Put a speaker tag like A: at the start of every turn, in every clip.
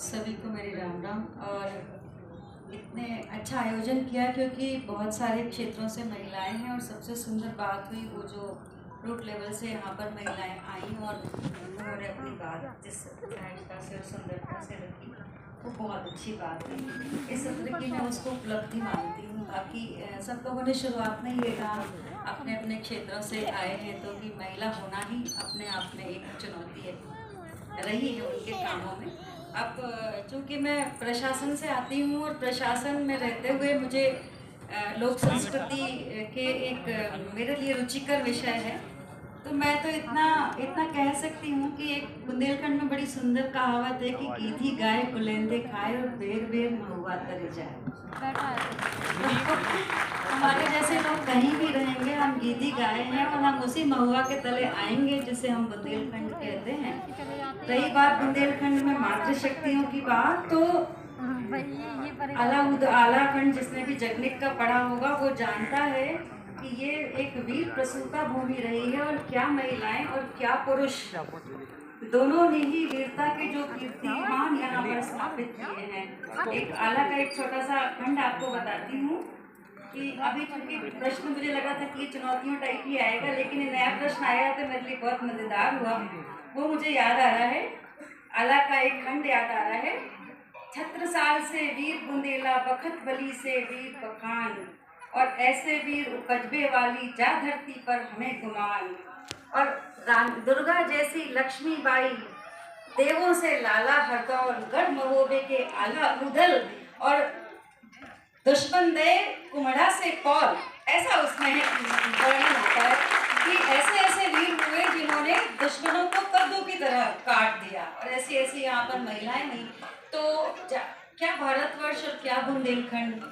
A: सभी को मेरी राम राम। और इतने अच्छा आयोजन किया क्योंकि बहुत सारे क्षेत्रों से महिलाएं हैं और सबसे सुंदर बात हुई वो जो रूट लेवल से यहाँ पर महिलाएं आई और उन्होंने अपनी बात जिस सहजता से और सुंदरता से रखी, वो बहुत अच्छी बात है। इस सत्र की मैं उसको उपलब्धि मानती हूँ। बाकी सब लोगों ने शुरुआत में ये कहा अपने अपने क्षेत्रों से आए हैं तो कि महिला होना ही अपने आप में एक चुनौती है, रही है उनके कामों में। अब चूँकि मैं प्रशासन से आती हूँ और प्रशासन में रहते हुए मुझे लोक संस्कृति के एक मेरे लिए रुचिकर विषय है। तो मैं तो इतना इतना कह सकती हूँ कि एक बुंदेलखंड में बड़ी सुंदर कहावत है कि गीधी गाय कुलेंदे खाए और बेर बेर महुआ तरे जाए। हमारे जैसे लोग कहीं भी रहेंगे, हम गीधी गाय हैं और हम उसी महुआ के तले आएंगे जिसे हम बुंदेलखंड कहते हैं। रही बात बुंदेलखंड में मातृशक्तियों की बात, तो आला खंड जिसने भी जगनिक का पढ़ा होगा वो जानता है कि ये एक वीर प्रसूता भूमि रही है। और क्या महिलाएं और क्या पुरुष दोनों ने ही वीरता के जो कीर्तिमान यहाँ पर स्थापित किए हैं। एक आला का एक छोटा सा खंड आपको बताती हूँ कि अभी चूंकि प्रश्न मुझे लगा था कि चुनौतियों टाइप ही आएगा, लेकिन ये नया प्रश्न आया तो मेरे लिए बहुत मजेदार हुआ। वो मुझे याद आ रहा है, आला का एक खंड याद आ रहा है। छत्रसाल से वीर बुंदेला, बखत बली से वीर बखान, और ऐसे वीर कजबे वाली जा धरती पर हमें गुमान। और दुर्गा जैसी लक्ष्मीबाई, देवों से लाला हरदौल, गढ़ महोबे के आला उदल, और दुश्मन दे कुमड़ा से पौल। ऐसा उसमें वर्णन होता है कि ऐसे ऐसे वीर हुए जिन्होंने दुश्मनों को कद्दू की तरह काट दिया, और ऐसी ऐसी यहाँ पर महिलाएं नहीं। तो क्या भारतवर्ष और क्या बुंदेलखंड,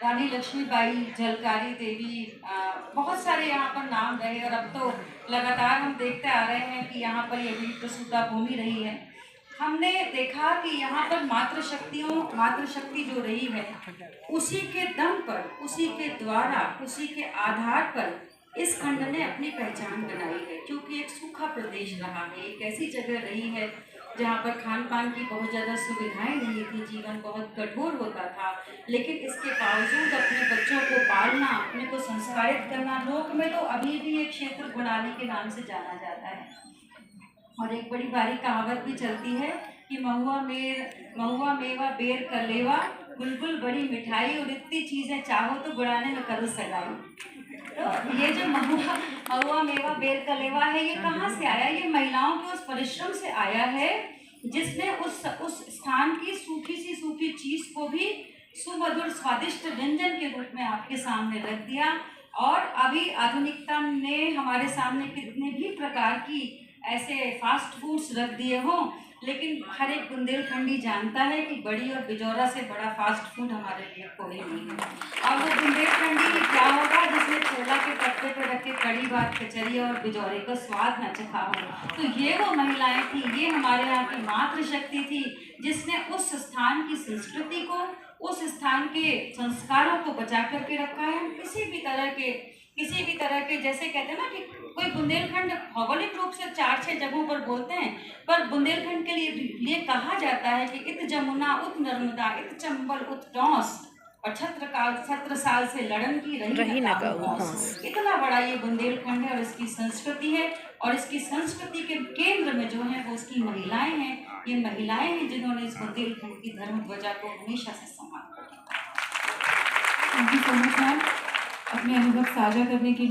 A: रानी लक्ष्मीबाई, झलकारी देवी, बहुत सारे यहाँ पर नाम रहे। और अब तो लगातार हम देखते आ रहे हैं कि यहाँ पर ये वीर प्रसूता भूमि रही है। हमने देखा कि यहाँ पर मातृशक्ति जो रही है, उसी के दम पर, उसी के द्वारा, उसी के आधार पर इस खंड ने अपनी पहचान बनाई है। क्योंकि एक सूखा प्रदेश रहा है, एक ऐसी जगह रही है जहाँ पर खान पान की बहुत ज़्यादा सुविधाएं नहीं थी, जीवन बहुत कठोर होता था, लेकिन इसके बावजूद अपने बच्चों को पालना, अपने को संस्कारित करना, लोक में तो अभी भी एक क्षेत्र गुणाली के नाम से जाना जाता है। और एक बड़ी बारी कहावत भी चलती है कि महुआ मेवा बेर कलेवा, बुलबुल बड़ी मिठाई, और इतनी चीज़ें चाहो तो गुड़ाने में करो सगाई। तो ये जो महुआ मेवा बेर कलेवा है, ये कहाँ से आया? ये महिलाओं के उस परिश्रम से आया है जिसने उस स्थान की सूखी चीज को भी सुमधुर स्वादिष्ट व्यंजन के रूप में आपके सामने रख दिया। और अभी आधुनिकता ने हमारे सामने कितने भी प्रकार की ऐसे फास्ट फूड्स रख दिए हों, लेकिन हर एक बुंदेलखंडी जानता है कि बड़ी और बिजौरा से बड़ा फास्ट फूड हमारे लिए कोई नहीं है। और वो बुंदेलखंडी क्या होगा जिसने छोला के पत्ते पर रख के कड़ी भात, कचरी और बिजौरे का स्वाद न चखा हो। तो ये वो महिलाएं थी, ये हमारे यहाँ की मातृशक्ति थी जिसने उस स्थान की संस्कृति को, उस स्थान के संस्कारों को बचा करके रखा है। हम किसी भी तरह के जैसे कहते हैं ना कि कोई बुंदेलखंड भौगोलिक रूप से 4-6 जगहों पर बोलते हैं, पर बुंदेलखंड के लिए कहा जाता है कि इत जमुना उत नर्मदा इत चंबल उत टॉस, और छत्रसाल से लड़न की रही न कहूँ। इतना बड़ा ये बुंदेलखंड है और इसकी संस्कृति है, और इसकी संस्कृति के केंद्र में जो है वो उसकी महिलाएं हैं। ये महिलाएं हैं जिन्होंने इस बुंदेलखंड की धर्म ध्वजा को हमेशा से सम्मान किया।
B: Thank you so much ma'am, अपने अनुभव साझा करने के